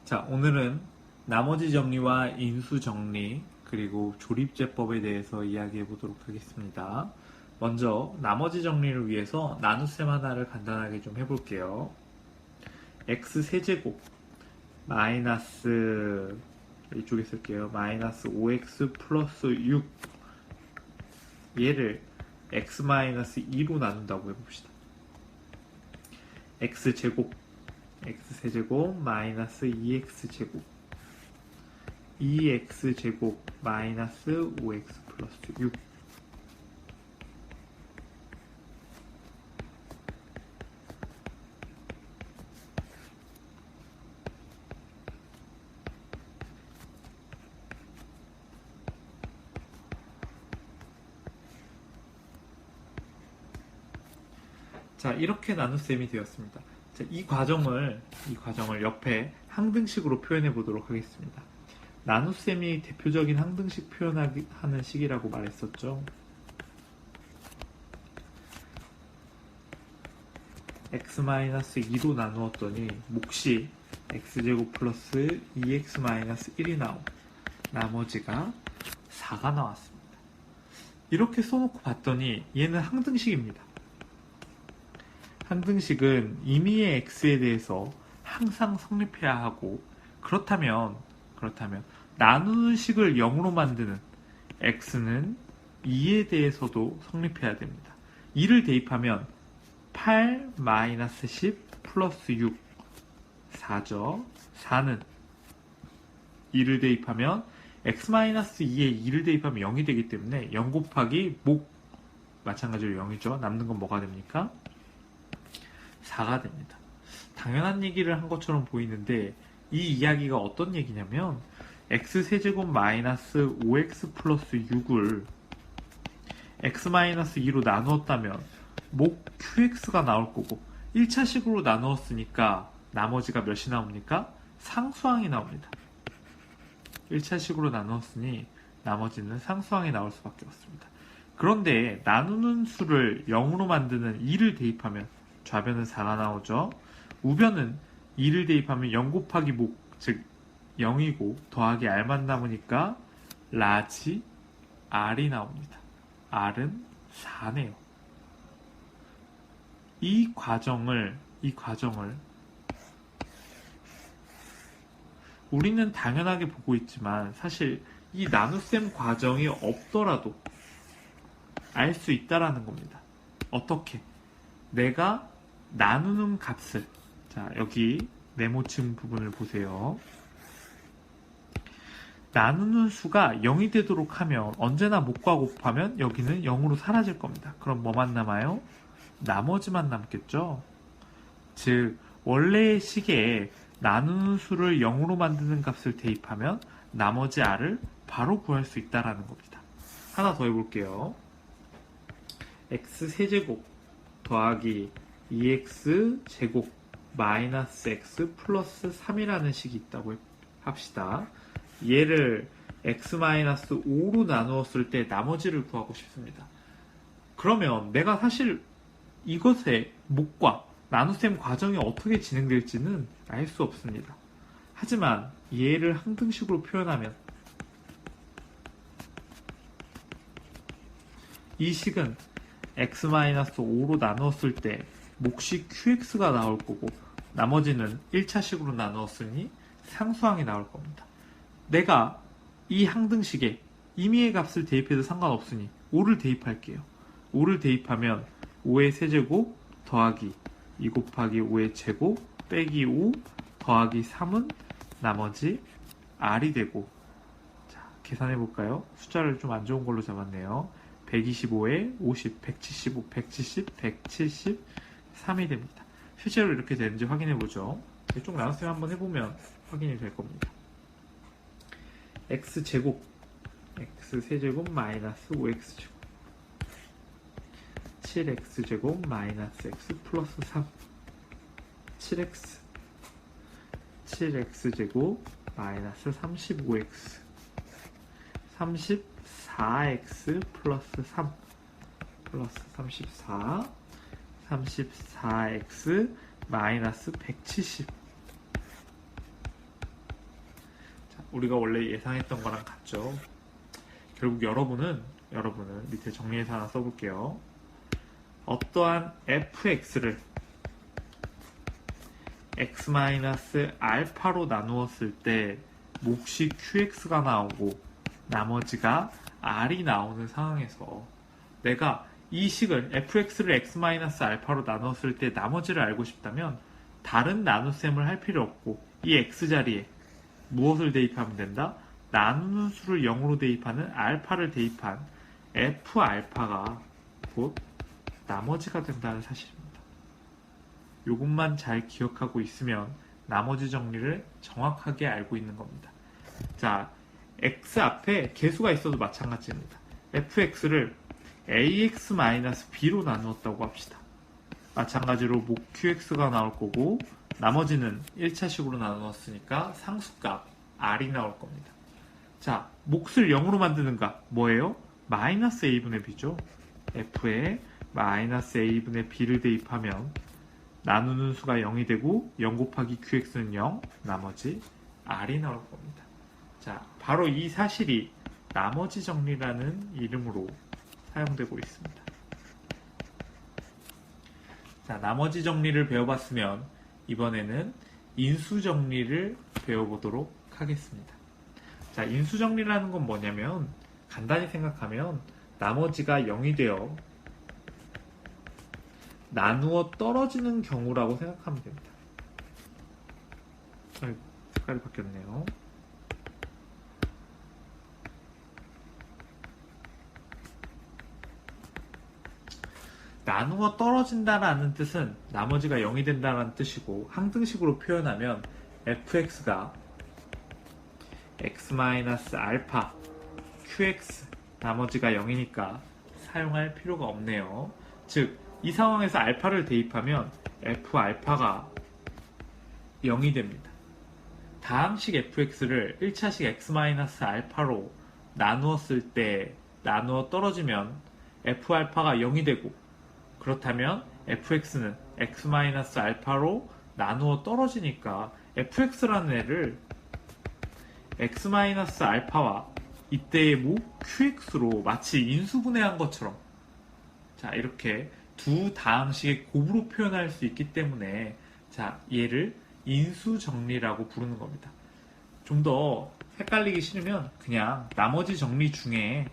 자, 오늘은 나머지 정리와 인수 정리, 그리고 조립제법에 대해서 이야기해 보도록 하겠습니다. 먼저 나머지 정리를 위해서 나눗셈 하나를 간단하게 좀 해볼게요. x세제곱 마이너스, 이쪽에 쓸게요. 마이너스 5x 플러스 6, 얘를 x 마이너스 2로 나눈다고 해봅시다. x제곱 x세제곱 마이너스 2x제곱 2x제곱 마이너스 5x 플러스 6. 자, 이렇게 나눗셈이 되었습니다. 자, 이 과정을 옆에 항등식으로 표현해 보도록 하겠습니다. 나눗셈이 대표적인 항등식 표현하는 식이라고 말했었죠. x-2로 나누었더니 몫이 x제곱 플러스 2x-1이 나오고 나머지가 4가 나왔습니다. 이렇게 써놓고 봤더니 얘는 항등식입니다. 항등식은 임의의 x에 대해서 항상 성립해야 하고, 그렇다면 나누는 식을 0으로 만드는 x는 2에 대해서도 성립해야 됩니다. 2를 대입하면 8 마이너스 10 플러스 6 4죠. 4는 2를 대입하면 x 마이너스 2에 2를 대입하면 0이 되기 때문에 0 곱하기 목 마찬가지로 0이죠. 남는 건 뭐가 됩니까? 4가 됩니다. 당연한 얘기를 한 것처럼 보이는데 이 이야기가 어떤 얘기냐면 x세제곱 마이너스 5x 플러스 6을 x 마이너스 2로 나누었다면 목 qx가 나올 거고 1차식으로 나누었으니까 나머지가 몇이 나옵니까? 상수항이 나옵니다. 1차식으로 나누었으니 나머지는 상수항이 나올 수밖에 없습니다. 그런데 나누는 수를 0으로 만드는 2를 대입하면 좌변은 4가 나오죠. 우변은 2를 대입하면 0 곱하기 목, 즉 0이고 더하기 r만 남으니까 라지 r이 나옵니다. r은 4네요. 이 과정을 우리는 당연하게 보고 있지만 사실 이 나눗셈 과정이 없더라도 알 수 있다라는 겁니다. 어떻게? 내가 나누는 값을, 자, 여기 네모층 부분을 보세요. 나누는 수가 0이 되도록 하면 언제나 목과 곱하면 여기는 0으로 사라질 겁니다. 그럼 뭐만 남아요? 나머지만 남겠죠? 즉 원래의 식에 나누는 수를 0으로 만드는 값을 대입하면 나머지 r을 바로 구할 수 있다는 겁니다. 하나 더 해볼게요. x세제곱 더하기 2x제곱 마이너스 x 플러스 3이라는 식이 있다고 합시다. 얘를 x-5로 나누었을 때 나머지를 구하고 싶습니다. 그러면 내가 사실 이것의 목과 나눗셈 과정이 어떻게 진행될지는 알 수 없습니다. 하지만 얘를 항등식으로 표현하면 이 식은 x-5로 나누었을 때 몫이 qx가 나올 거고 나머지는 1차식으로 나누었으니 상수항이 나올 겁니다. 내가 이 항등식에 임의의 값을 대입해도 상관없으니 5를 대입할게요. 5를 대입하면 5의 세제곱 더하기 2 곱하기 5의 제곱 빼기 5 더하기 3은 나머지 r이 되고, 자, 계산해 볼까요? 숫자를 좀 안 좋은 걸로 잡았네요. 125에 50, 175, 170, 173이 됩니다. 실제로 이렇게 되는지 확인해 보죠. 이쪽 나눗셈 한번 해보면 확인이 될 겁니다. x제곱 x세제곱 마이너스 5x제곱 7x제곱 마이너스 x 플러스 3 7x제곱 마이너스 35x 34x 플러스 3 플러스 34x 마이너스 170 우리가 원래 예상했던 거랑 같죠. 결국 여러분은 밑에 정리해서 하나 써볼게요. 어떠한 fx를 x-알파로 나누었을 때 몫이 qx가 나오고 나머지가 r이 나오는 상황에서 내가 이 식을 fx를 x-알파로 나누었을 때 나머지를 알고 싶다면 다른 나눗셈을 할 필요 없고 이 x자리에 무엇을 대입하면 된다? 나누는 수를 0으로 대입하는 알파를 대입한 f알파가 곧 나머지가 된다는 사실입니다. 이것만 잘 기억하고 있으면 나머지 정리를 정확하게 알고 있는 겁니다. 자, x 앞에 개수가 있어도 마찬가지입니다. fx를 ax-b로 나누었다고 합시다. 마찬가지로 목 qx가 나올 거고 나머지는 1차식으로 나누었으니까 상수값 r이 나올 겁니다. 자, 몫을 0으로 만드는가? 뭐예요? 마이너스 a분의 b죠. f에 마이너스 a분의 b를 대입하면 나누는 수가 0이 되고 0 곱하기 qx는 0, 나머지 r이 나올 겁니다. 자, 바로 이 사실이 나머지 정리라는 이름으로 사용되고 있습니다. 자, 나머지 정리를 배워봤으면 이번에는 인수 정리를 배워보도록 하겠습니다. 자, 인수 정리라는 건 뭐냐면 간단히 생각하면 나머지가 0이 되어 나누어 떨어지는 경우라고 생각하면 됩니다. 아이고, 색깔이 바뀌었네요. 나누어 떨어진다라는 뜻은 나머지가 0이 된다는 뜻이고 항등식으로 표현하면 fx가 x-알파 qx 나머지가 0이니까 사용할 필요가 없네요. 즉, 이 상황에서 알파를 대입하면 f알파가 0이 됩니다. 다항식 fx를 1차식 x-알파로 나누었을 때 나누어 떨어지면 f알파가 0이 되고 그렇다면 fx는 x-알파로 나누어 떨어지니까 fx라는 애를 x-알파와 이때의 목 qx로 마치 인수분해한 것처럼 자, 이렇게 두 다항식의 곱으로 표현할 수 있기 때문에 자, 얘를 인수정리라고 부르는 겁니다. 좀 더 헷갈리기 싫으면 그냥 나머지 정리 중에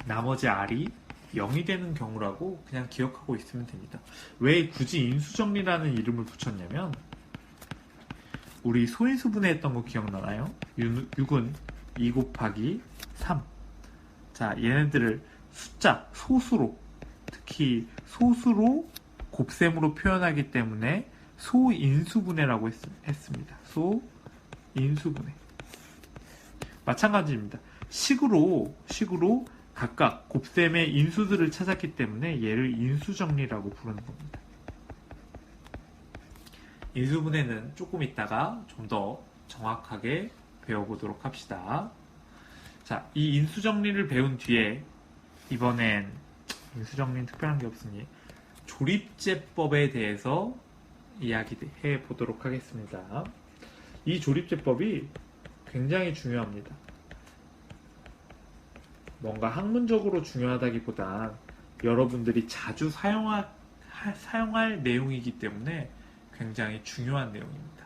나머지 r이 0이 되는 경우라고 그냥 기억하고 있으면 됩니다. 왜 굳이 인수정리라는 이름을 붙였냐면 우리 소인수분해 했던 거 기억나나요? 6은 2 곱하기 3. 자, 얘네들을 숫자, 소수로 특히 소수로 곱셈으로 표현하기 때문에 소인수분해라고 했습니다. 소인수분해. 마찬가지입니다. 식으로 각각 곱셈의 인수들을 찾았기 때문에 얘를 인수정리라고 부르는 겁니다. 인수분해는 조금 있다가 좀 더 정확하게 배워보도록 합시다. 자, 이 인수정리를 배운 뒤에 이번엔 인수정리는 특별한 게 없으니 조립제법에 대해서 이야기해 보도록 하겠습니다. 이 조립제법이 굉장히 중요합니다. 뭔가 학문적으로 중요하다기보단 여러분들이 자주 사용할 내용이기 때문에 굉장히 중요한 내용입니다.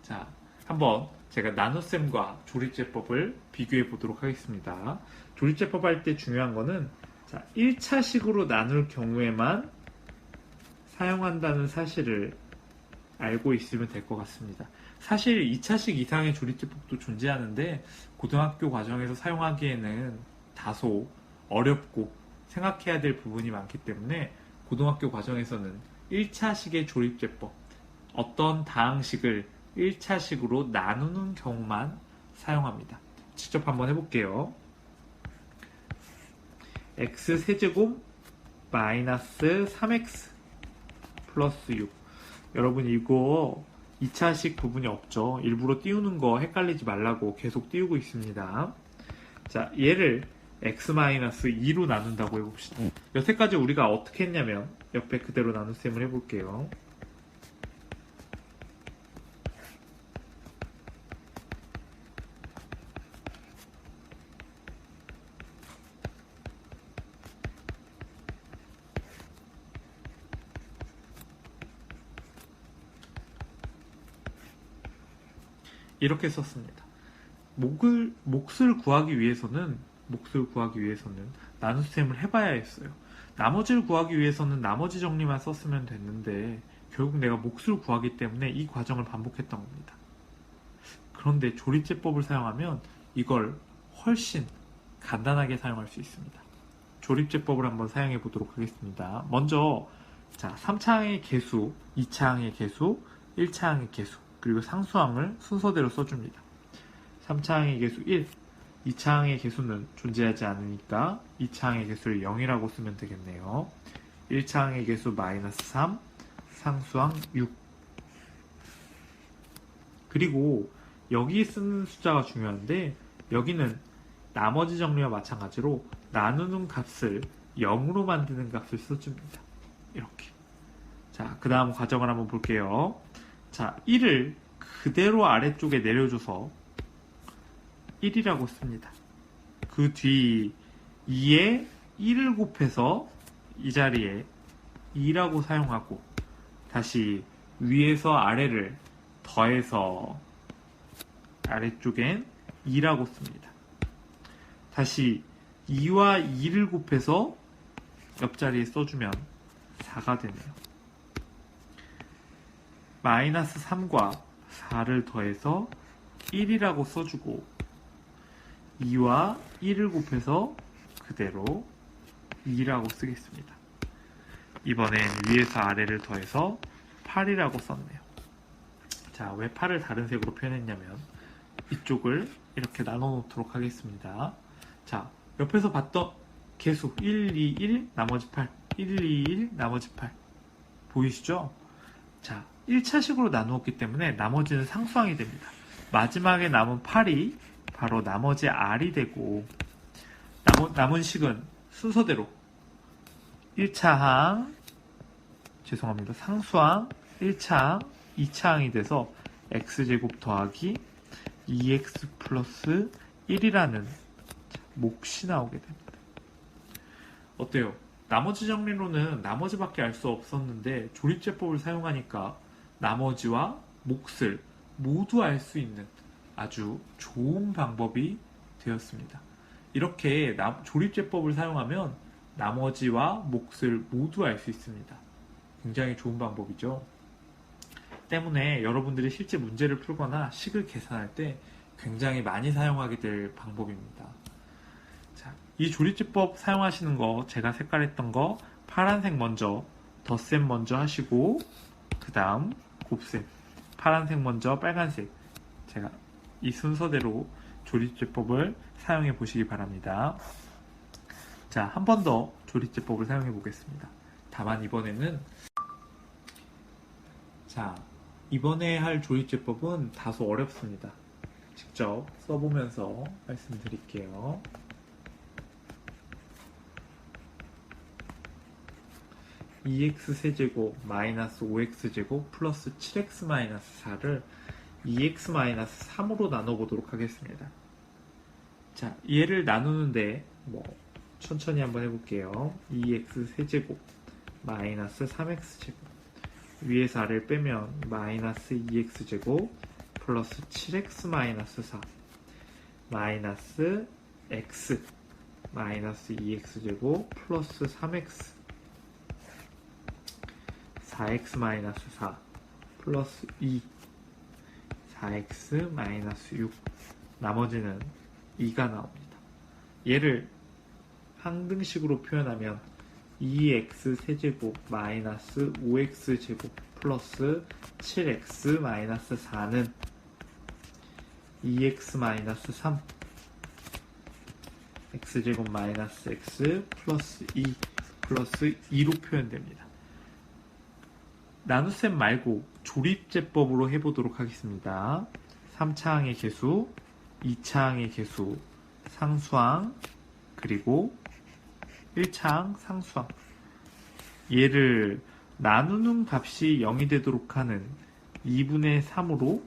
자, 한번 제가 나눗셈과 조립제법을 비교해 보도록 하겠습니다. 조립제법 할 때 중요한 거는 자, 1차식으로 나눌 경우에만 사용한다는 사실을 알고 있으면 될 것 같습니다. 사실 2차식 이상의 조립제법도 존재하는데 고등학교 과정에서 사용하기에는 다소 어렵고 생각해야 될 부분이 많기 때문에 고등학교 과정에서는 1차식의 조립제법, 어떤 다항식을 1차식으로 나누는 경우만 사용합니다. 직접 한번 해볼게요. x세제곱 마이너스 3x 플러스 6. 여러분 이거 2차식 부분이 없죠. 일부러 띄우는 거 헷갈리지 말라고 계속 띄우고 있습니다. 자, 얘를 x-2로 나눈다고 해봅시다. 여태까지 우리가 어떻게 했냐면 옆에 그대로 나눗셈을 해볼게요. 이렇게 썼습니다. 몫을 구하기 위해서는 나눗셈을 해봐야 했어요. 나머지를 구하기 위해서는 나머지 정리만 썼으면 됐는데 결국 내가 몫을 구하기 때문에 이 과정을 반복했던 겁니다. 그런데 조립제법을 사용하면 이걸 훨씬 간단하게 사용할 수 있습니다. 조립제법을 한번 사용해 보도록 하겠습니다. 먼저 3차항의 개수, 2차항의 개수, 1차항의 개수, 그리고 상수항을 순서대로 써줍니다. 3차항의 개수 1, 2차항의 개수는 존재하지 않으니까 2차항의 개수를 0이라고 쓰면 되겠네요. 1차항의 개수 -3, 상수항 6. 그리고 여기 쓰는 숫자가 중요한데 여기는 나머지 정리와 마찬가지로 나누는 값을 0으로 만드는 값을 써줍니다. 이렇게. 자, 그 다음 과정을 한번 볼게요. 자, 1을 그대로 아래쪽에 내려줘서 1이라고 씁니다. 그 뒤 2에 1을 곱해서 이 자리에 2라고 사용하고 다시 위에서 아래를 더해서 아래쪽엔 2라고 씁니다. 다시 2와 2를 곱해서 옆자리에 써주면 4가 되네요. -3과 4를 더해서 1이라고 써주고 2와 1을 곱해서 그대로 2라고 쓰겠습니다. 이번엔 위에서 아래를 더해서 8이라고 썼네요. 자, 왜 8을 다른 색으로 표현했냐면 이쪽을 이렇게 나눠 놓도록 하겠습니다. 자, 옆에서 봤던 개수 1, 2, 1, 나머지 8 1, 2, 1, 나머지 8 보이시죠? 자, 1차식으로 나누었기 때문에 나머지는 상수항이 됩니다. 마지막에 남은 8이 바로 나머지 R이 되고 남은 식은 순서대로 1차항 상수항 1차항 2차항이 돼서 x제곱 더하기 2x 플러스 1이라는 몫이 나오게 됩니다. 어때요? 나머지 정리로는 나머지밖에 알 수 없었는데 조립제법을 사용하니까 나머지와 몫을 모두 알 수 있는 아주 좋은 방법이 되었습니다. 이렇게 조립제법을 사용하면 나머지와 몫을 모두 알 수 있습니다. 굉장히 좋은 방법이죠. 때문에 여러분들이 실제 문제를 풀거나 식을 계산할 때 굉장히 많이 사용하게 될 방법입니다. 자, 이 조립제법 사용하시는 거 제가 색깔했던 거 파란색 먼저, 덧셈 먼저 하시고 그 다음 곱셈, 파란색 먼저, 빨간색 제가 이 순서대로 조립제법을 사용해 보시기 바랍니다. 자, 한 번 더 조립제법을 사용해 보겠습니다. 다만 이번에 할 조립제법은 다소 어렵습니다. 직접 써보면서 말씀드릴게요. (2x) 마이너스 5x 플러스 7x 4를 2x 3으로 나눠보도록 하겠습니다. 자, 얘를 나누는데 천천히 한번 해볼게요. 2x 마이너스 3x 위에서 아래를 빼면 마이너스 2x 플러스 7x 4 마이너스 x 마이너스 2x 플러스 3x 4x 4 플러스 2 4x 6 나머지는 2가 나옵니다. 얘를 항등식으로 표현하면 2x 마이너스 5x 플러스 7x 4는 2x 3 x 마이너스 x 플러스 2 플러스 2로 표현됩니다. 나눗셈 말고 조립제법으로 해보도록 하겠습니다. 3차항의 개수, 2차항의 개수, 상수항, 그리고 1차항 상수항. 얘를 나누는 값이 0이 되도록 하는 2분의 3으로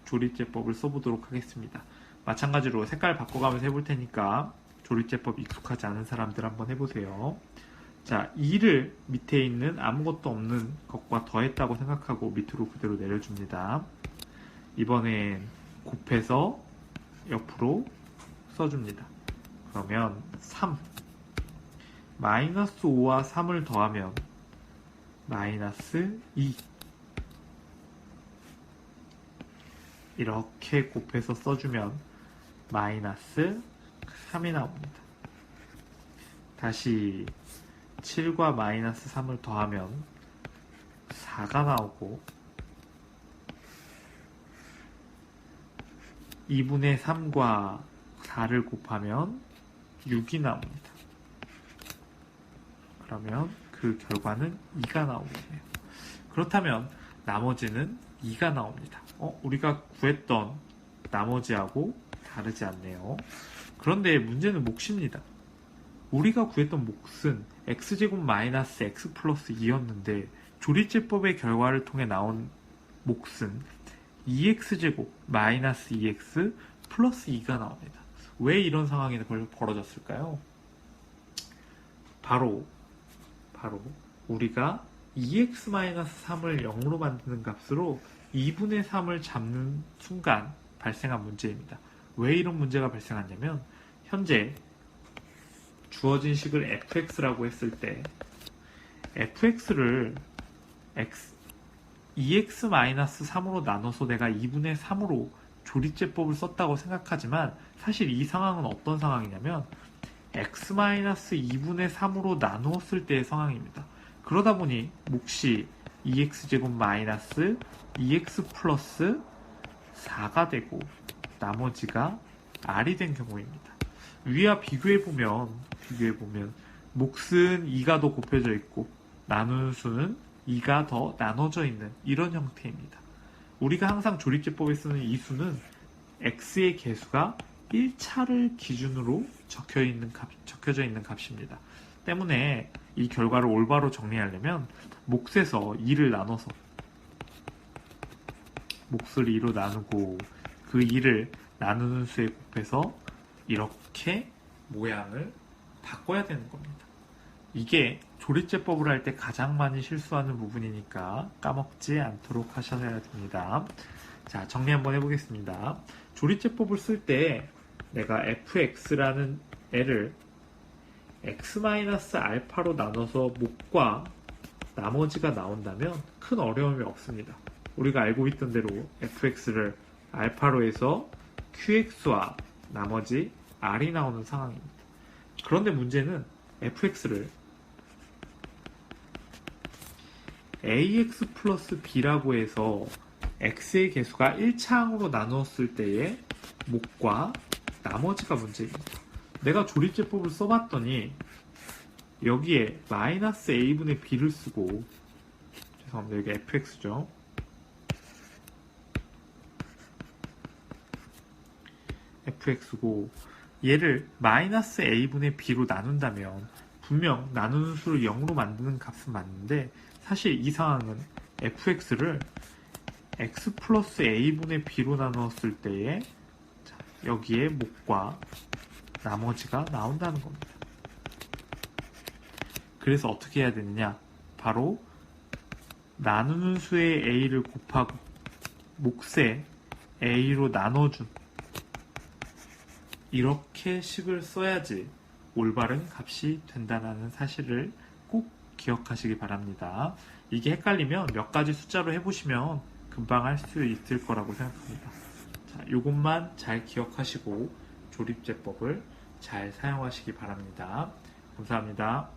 조립제법을 써보도록 하겠습니다. 마찬가지로 색깔 바꿔가면서 해볼 테니까 조립제법 익숙하지 않은 사람들 한번 해보세요. 자, 2를 밑에 있는 아무것도 없는 것과 더했다고 생각하고 밑으로 그대로 내려줍니다. 이번엔 곱해서 옆으로 써줍니다. 그러면 3 마이너스 5와 3을 더하면 마이너스 2 이렇게 곱해서 써주면 마이너스 3이 나옵니다. 다시 7과 마이너스 3을 더하면 4가 나오고 2분의 3과 4를 곱하면 6이 나옵니다. 그러면 그 결과는 2가 나오겠네요. 그렇다면 나머지는 2가 나옵니다. 우리가 구했던 나머지하고 다르지 않네요. 그런데 문제는 몫입니다. 우리가 구했던 몫은 x제곱 마이너스 x 플러스 2였는데 조리제법의 결과를 통해 나온 몫은 2x제곱 마이너스 2x 플러스 2가 나옵니다. 왜 이런 상황이 벌어졌을까요? 바로 우리가 2x-3을 0으로 만드는 값으로 2분의 3을 잡는 순간 발생한 문제입니다. 왜 이런 문제가 발생하냐면 현재 주어진 식을 fx라고 했을 때 fx를 2x-3으로 나눠서 내가 2분의 3으로 조리제법을 썼다고 생각하지만 사실 이 상황은 어떤 상황이냐면 x-2분의 3으로 나누었을 때의 상황입니다. 그러다 보니 몫이 2x제곱 마이너스 2x 플러스 4가 되고 나머지가 r이 된 경우입니다. 위와 비교해보면 몫은 2가 더 곱해져 있고 나누는 수는 2가 더 나눠져 있는 이런 형태입니다. 우리가 항상 조립제법에 쓰는 이 수는 x의 개수가 1차를 기준으로 적혀져 있는 값입니다. 때문에 이 결과를 올바로 정리하려면 몫에서 2를 나눠서 몫을 2로 나누고 그 2를 나누는 수에 곱해서 이렇게 모양을 바꿔야 되는 겁니다. 이게 조립제법을 할 때 가장 많이 실수하는 부분이니까 까먹지 않도록 하셔야 됩니다. 자, 정리 한번 해보겠습니다. 조립제법을 쓸 때 내가 fx라는 애를 x-알파로 나눠서 몫과 나머지가 나온다면 큰 어려움이 없습니다. 우리가 알고 있던 대로 fx를 알파로 해서 qx와 나머지 r이 나오는 상황입니다. 그런데 문제는 fx를 ax 플러스 b라고 해서 x의 개수가 1차항으로 나누었을 때의 몫과 나머지가 문제입니다. 내가 조립제법을 써봤더니 여기에 마이너스 a분의 b를 쓰고 죄송합니다. 여기 fx죠. fx고 얘를 마이너스 a분의 b로 나눈다면 분명 나누는 수를 0으로 만드는 값은 맞는데 사실 이 상황은 fx를 x 플러스 a분의 b로 나누었을 때에 여기에 몫과 나머지가 나온다는 겁니다. 그래서 어떻게 해야 되느냐? 바로 나누는 수의 a를 곱하고 몫에 a로 나눠준 이렇게 식을 써야지 올바른 값이 된다는 사실을 꼭 기억하시기 바랍니다. 이게 헷갈리면 몇 가지 숫자로 해보시면 금방 할 수 있을 거라고 생각합니다. 자, 이것만 잘 기억하시고 조립제법을 잘 사용하시기 바랍니다. 감사합니다.